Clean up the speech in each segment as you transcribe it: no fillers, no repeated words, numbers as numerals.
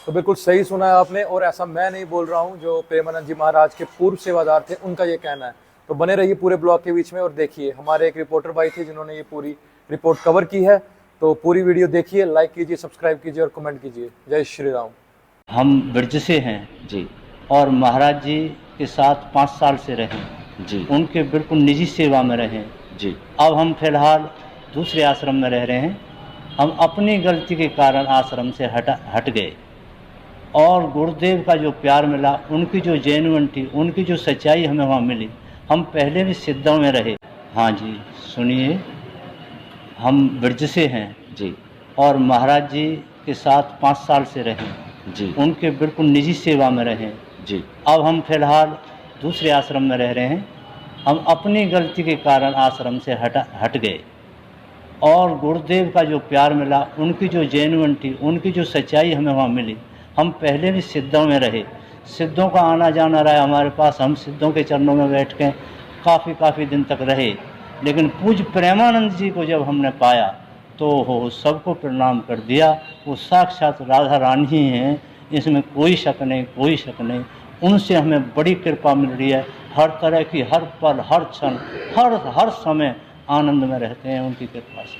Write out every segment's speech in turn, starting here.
तो बिल्कुल सही सुना है आपने, और ऐसा मैं नहीं बोल रहा हूँ, जो प्रेमानंद जी महाराज के पूर्व सेवादार थे उनका ये कहना है। तो बने रहिए पूरे ब्लॉग के बीच में और देखिए, हमारे एक रिपोर्टर भाई थे जिन्होंने ये पूरी रिपोर्ट कवर की है। तो पूरी वीडियो देखिए, लाइक कीजिए, सब्सक्राइब कीजिए और कमेंट कीजिए। जय श्री राम। हम ब्रज से हैं जी और महाराज जी के साथ 5 साल से रहे, जी उनके बिल्कुल निजी सेवा में रहे। जी अब हम फिलहाल दूसरे आश्रम में रह रहे हैं। हम अपनी गलती के कारण आश्रम से हट गए, और गुरुदेव का जो प्यार मिला, उनकी जो जेन्युइनिटी, उनकी जो सच्चाई हमें वहाँ मिली। हम पहले भी सिद्धों में रहे। हाँ जी, सुनिए, हम ब्रज से हैं जी और महाराज जी के साथ 5 साल से रहे, जी उनके बिल्कुल निजी सेवा में रहे। जी अब हम फिलहाल दूसरे आश्रम में रह रहे हैं। हम अपनी गलती के कारण आश्रम से हट गए, और गुरुदेव का जो प्यार मिला, उनकी जो जेन्युइनिटी, उनकी जो सच्चाई हमें वहाँ मिली। हम पहले भी सिद्धों में रहे, सिद्धों का आना जाना रहा हमारे पास। हम सिद्धों के चरणों में बैठ के काफ़ी दिन तक रहे, लेकिन पूज्य प्रेमानंद जी को जब हमने पाया तो हो सबको प्रणाम कर दिया। वो साक्षात राधा रानी ही हैं, इसमें कोई शक नहीं, कोई शक नहीं। उनसे हमें बड़ी कृपा मिल रही है। हर तरह की, हर पल, हर क्षण, हर समय आनंद में रहते हैं उनकी कृपा से।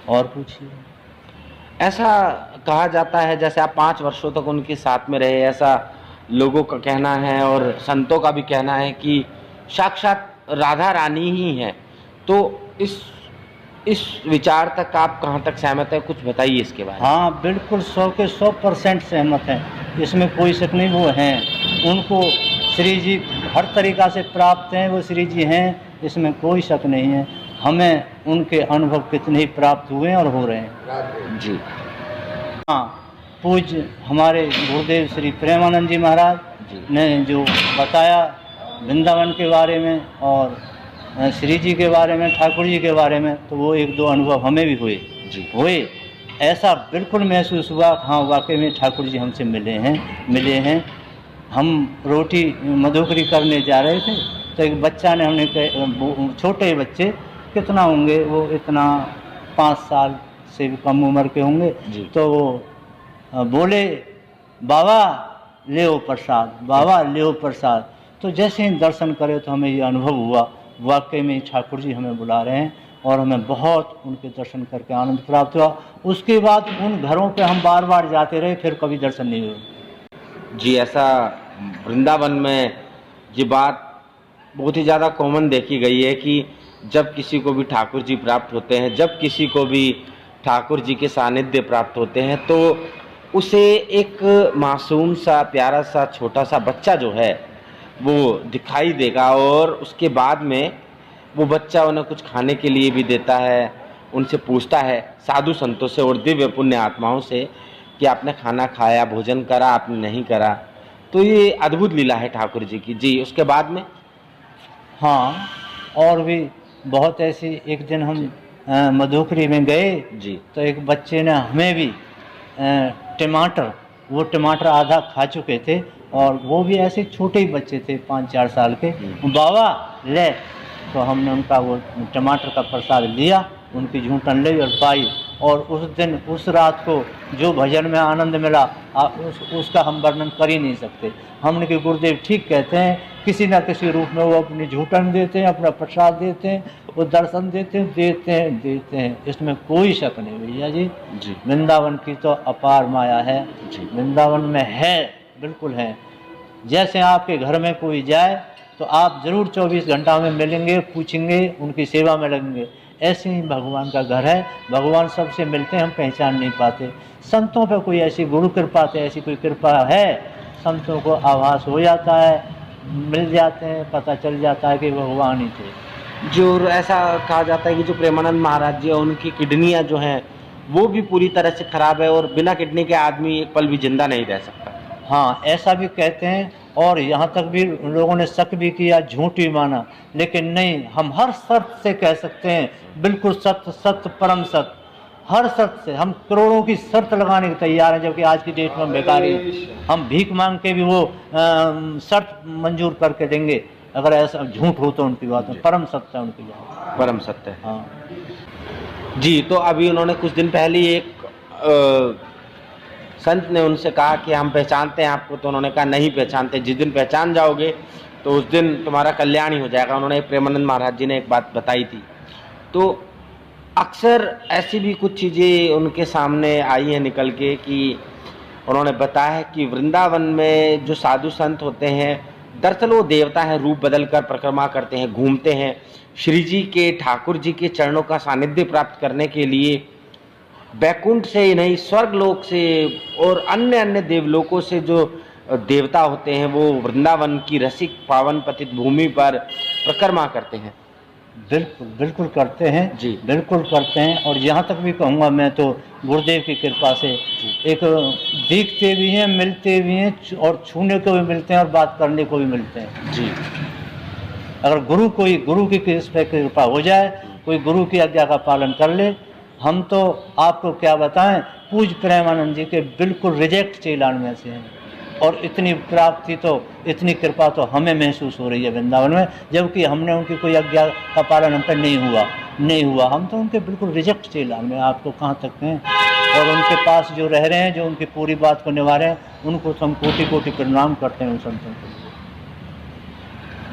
और पूछिए। ऐसा कहा जाता है, जैसे आप 5 वर्षों तक उनके साथ में रहे, ऐसा लोगों का कहना है और संतों का भी कहना है कि साक्षात राधा रानी ही हैं। तो इस विचार तक आप कहाँ तक सहमत हैं, कुछ बताइए इसके बारे में। हाँ, बिल्कुल 100 के 100% सहमत हैं, इसमें कोई शक नहीं। वो हैं, उनको श्री जी हर तरीक़ा से प्राप्त हैं, वो श्री जी हैं, इसमें कोई शक नहीं है। हमें उनके अनुभव कितने ही प्राप्त हुए हैं और हो रहे हैं जी। हाँ, पूज्य हमारे गुरुदेव श्री प्रेमानंद जी महाराज ने जो बताया वृंदावन के बारे में और श्री जी के बारे में, ठाकुर जी के बारे में, तो वो 1-2 अनुभव हमें भी हुए। ऐसा बिल्कुल महसूस हुआ, हाँ वाकई में ठाकुर जी हमसे मिले हैं। हम रोटी मधुकरी करने जा रहे थे, तो एक बच्चा ने, हमने छोटे बच्चे कितना होंगे वो, इतना 5 साल से भी कम उम्र के होंगे, तो वो बोले, बाबा लेओ प्रसाद, बाबा लेओ प्रसाद। तो जैसे ही दर्शन करे तो हमें ये अनुभव हुआ, वाकई में ठाकुर जी हमें बुला रहे हैं, और हमें बहुत उनके दर्शन करके आनंद प्राप्त हुआ। उसके बाद उन घरों पे हम बार जाते रहे, फिर कभी दर्शन नहीं हुए। जी, ऐसा वृंदावन में ये बात बहुत ही ज़्यादा कॉमन देखी गई है कि जब किसी को भी ठाकुर जी प्राप्त होते हैं, जब किसी को भी ठाकुर जी के सानिध्य प्राप्त होते हैं, तो उसे एक मासूम सा, प्यारा सा, छोटा सा बच्चा जो है वो दिखाई देगा, और उसके बाद में वो बच्चा उन्हें कुछ खाने के लिए भी देता है, उनसे पूछता है, साधु संतों से और दिव्य पुण्य आत्माओं से, कि आपने खाना खाया, भोजन करा, आपने नहीं करा। तो ये अद्भुत लीला है ठाकुर जी की। जी, उसके बाद में हाँ, और भी बहुत ऐसी। एक दिन हम मधुकरी में गए जी, तो एक बच्चे ने हमें भी टमाटर आधा खा चुके थे, और वो भी ऐसे छोटे ही बच्चे थे, 5-4 साल के। बाबा ले, तो हमने उनका वो टमाटर का प्रसाद लिया, उनकी झूठन ली और पाई। और उस दिन, उस रात को जो भजन में आनंद मिला, उसका हम वर्णन कर ही नहीं सकते। हमने कि गुरुदेव ठीक कहते हैं, किसी न किसी रूप में वो अपनी झूठन देते हैं, अपना प्रसाद देते हैं, वो दर्शन देते हैं। इसमें कोई शक नहीं भैया जी। वृंदावन की तो अपार माया है, वृंदावन में है, बिल्कुल है। जैसे आपके घर में कोई जाए तो आप जरूर 24 घंटा में मिलेंगे, पूछेंगे, उनकी सेवा में लगेंगे। ऐसे ही भगवान का घर है, भगवान सबसे मिलते हैं, हम पहचान नहीं पाते। संतों पे कोई ऐसी गुरु कृपा से ऐसी कोई कृपा है, संतों को आभास हो जाता है, मिल जाते हैं, पता चल जाता है कि भगवान ही थे। जो ऐसा कहा जाता है कि जो प्रेमानंद महाराज जी हैं, उनकी किडनियाँ जो हैं वो भी पूरी तरह से खराब है, और बिना किडनी के आदमी एक पल भी जिंदा नहीं रह सकता। हाँ, ऐसा भी कहते हैं, और यहाँ तक भी लोगों ने शक भी किया, झूठ भी माना, लेकिन नहीं, हम हर शर्त से कह सकते हैं, बिल्कुल सत्य परम सत्य, हर शर्त से। हम करोड़ों की शर्त लगाने को तैयार हैं, जबकि आज की डेट में बेकारी है। हम भीख मांग के भी वो शर्त मंजूर करके देंगे, अगर ऐसा झूठ हो तो उनकी बात में। परम सत्य है उनकी बात, परम सत्य है। हाँ जी, तो अभी उन्होंने कुछ दिन पहले एक संत ने उनसे कहा कि हम पहचानते हैं आपको, तो उन्होंने कहा नहीं पहचानते, जिस दिन पहचान जाओगे तो उस दिन तुम्हारा कल्याण ही हो जाएगा। उन्होंने प्रेमानंद महाराज जी ने एक बात बताई थी। तो अक्सर ऐसी भी कुछ चीज़ें उनके सामने आई हैं निकल के कि उन्होंने बताया कि वृंदावन में जो साधु संत होते हैं दरअसल वो देवता हैं, रूप बदल कर परिक्रमा करते हैं, घूमते हैं, श्री जी के, ठाकुर जी के चरणों का सानिध्य प्राप्त करने के लिए बैकुंठ से ही नहीं, स्वर्गलोक से और अन्य अन्य देवलोकों से जो देवता होते हैं वो वृंदावन की रसिक पावन पतित भूमि पर परिक्रमा करते हैं। बिल्कुल बिल्कुल करते हैं जी। बिल्कुल करते हैं। और यहाँ तक भी कहूँगा मैं तो गुरुदेव की कृपा से एक दिखते भी हैं, मिलते भी हैं और छूने को भी मिलते हैं और बात करने को भी मिलते हैं। जी। अगर गुरु की कृपा हो जाए, कोई गुरु की आज्ञा का पालन कर ले, हम तो आपको क्या बताएं, पूज्य प्रेमानंद जी के बिल्कुल रिजेक्ट चेलान में से हैं। और इतनी प्राप्ति तो, इतनी कृपा तो हमें महसूस हो रही है वृंदावन में, जबकि हमने उनकी कोई आज्ञा का पालन हम पर नहीं हुआ। हम तो उनके बिल्कुल रिजेक्ट चेलान में, आपको कहाँ तक हैं। और उनके पास जो रह रहे हैं, जो उनकी पूरी बात को निभा रहे हैं, उनको तो हम कोटि कोटि प्रणाम करते हैं उन संतों को।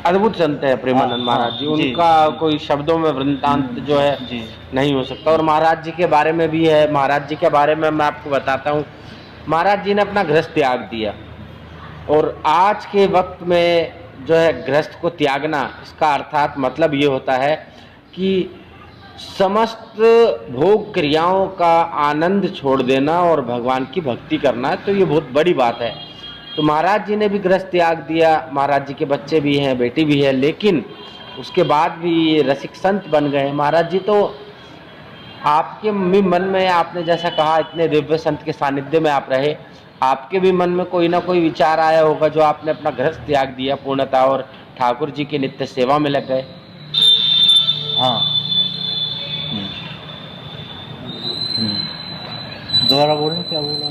अद्भुत संत है प्रेमानंद महाराज जी, उनका कोई शब्दों में वृत्तांत जो है नहीं हो सकता। और महाराज जी के बारे में भी है, महाराज जी के बारे में मैं आपको बताता हूँ। महाराज जी ने अपना गृहस्थ त्याग दिया, और आज के वक्त में जो है गृहस्थ को त्यागना, इसका अर्थात मतलब ये होता है कि समस्त भोग क्रियाओं का आनंद छोड़ देना और भगवान की भक्ति करना, तो ये बहुत बड़ी बात है। तो महाराज जी ने भी गृहस्थ त्याग दिया, महाराज जी के बच्चे भी हैं, बेटी भी है, लेकिन उसके बाद भी रसिक संत बन गए। महाराज जी तो आपके भी मन में, आपने जैसा कहा इतने दिव्य संत के सानिध्य में आप रहे, आपके भी मन में कोई ना कोई विचार आया होगा जो आपने अपना गृहस्थ त्याग दिया पूर्णतः और ठाकुर जी की नित्य सेवा में लग गए। हाँ। दोबारा बोलना, क्या बोला?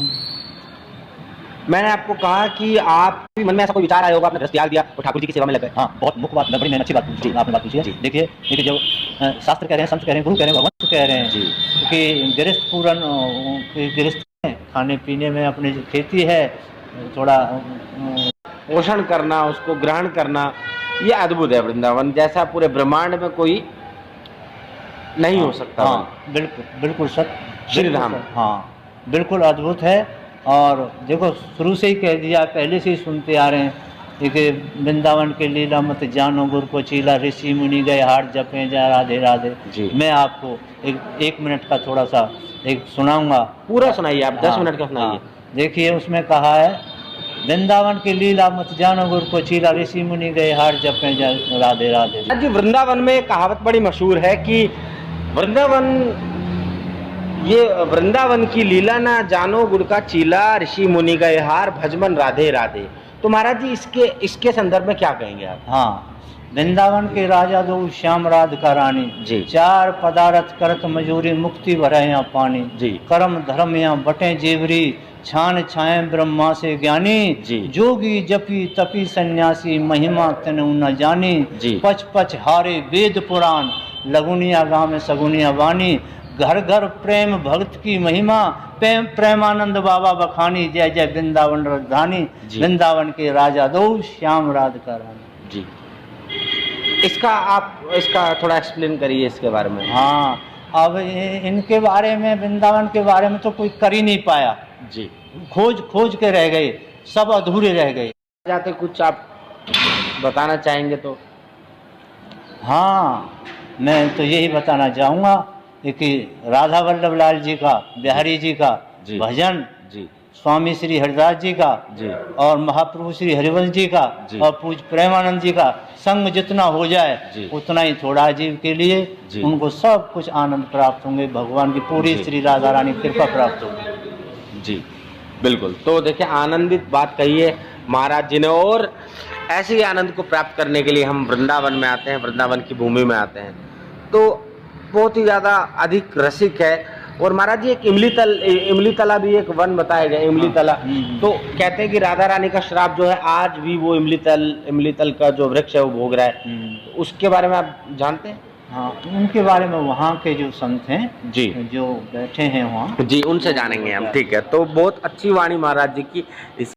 मैंने आपको कहा कि आपके मन में ऐसा कोई विचार आया होगा, आपने गृहस्थ त्याग दिया और ठाकुर जी की सेवा में लग गए। हाँ, बहुत मुख्य बात, बड़ी अच्छी बात पूछी आपने, बात पूछी है। देखिए जो शास्त्र कह रहे हैं, संत कह रहे हैं, गुरु कह रहे हैं, भगवान कह रहे हैं कि गृहस्थ पूरन, गृहस्थ खाने पीने में अपनी जो खेती है थोड़ा पोषण करना, उसको ग्रहण करना, ये अद्भुत है। वृंदावन जैसा पूरे ब्रह्मांड में कोई नहीं हो सकता। हाँ, बिल्कुल सत्य, श्री राम। हाँ, बिल्कुल अद्भुत है। और देखो, शुरू से ही कह दिया, पहले से ही सुनते आ रहे हैं कि वृंदावन के लीला मत जानो गुर को चीला, ऋषि मुनि गए हाट जपे जा राधे राधे। मैं आपको एक मिनट का थोड़ा सा एक सुनाऊंगा। पूरा सुनाइए आप, 10 मिनट का सुनाइए। देखिए, उसमें कहा है, वृंदावन की लीला मत जानो गुर को चीला, ऋषि मुनि गए हाट जपे जा राधे राधे। जी, वृंदावन में एक कहावत बड़ी मशहूर है कि वृंदावन की लीला ना जानो गुड़ का चीला, ऋषि मुनि गए हार भजमन राधे राधे। तो महाराज जी इसके संदर्भ में क्या कहेंगे आप? हाँ, वृंदावन के राजा दो श्याम राधिका रानी जी, 4 पदार्थ करत मजूरी, मुक्ति भरे यहाँ पानी जी, कर्म धर्म यहाँ बटे जेवरी, छान छाए ब्रह्मा से ज्ञानी जी, जोगी जपी तपी सन्यासी, महिमा तनु न जानी जी, पच पच हारे वेद पुराण, लगुनिया गाँव में सगुनिया वाणी, घर घर प्रेम भक्त की महिमा, प्रेमानंद बाबा बखानी, जय जय वृंदावन राजधानी, वृंदावन के राजा दो श्याम राधिका रानी। जी, इसका थोड़ा एक्सप्लेन करिए इसके बारे में। हाँ, अब इनके बारे में, वृंदावन के बारे में तो कोई कर ही नहीं पाया जी, खोज के रह गए, सब अधूरे रह गए। जाते कुछ आप बताना चाहेंगे तो? हाँ, मैं तो यही बताना चाहूँगा कि राधा वल्लभ लाल जी का, बिहारी जी का भजन, जी, स्वामी श्री हरिदास जी का जी, और महाप्रभु श्री हरिवंश जी का और पूज्य प्रेमानंद जी का संग जितना हो जाए उतना ही थोड़ा जीव के लिए, उनको सब कुछ आनंद प्राप्त होंगे, भगवान की पूरी श्री राधा रानी कृपा प्राप्त होगी। जी, बिल्कुल। तो देखिए, आनंदित बात कही है महाराज जी ने, और ऐसे ही आनंद को प्राप्त करने के लिए हम वृंदावन में आते हैं, वृंदावन की भूमि में आते हैं। तो बहुत ही ज़्यादा अधिक रसिक है। और महाराज जी, एक इमली तला भी एक वन बताया गया, इमली तला। तो कहते हैं कि राधा रानी का श्राप जो है, आज भी वो इमली तल का जो वृक्ष है वो भोग रहा है। उसके बारे में आप जानते हैं? हाँ, उनके बारे में वहाँ के जो संत हैं जी जो बैठे हैं वहाँ जी, उनसे जानेंगे हम। ठीक है, तो बहुत अच्छी वाणी महाराज जी की। इस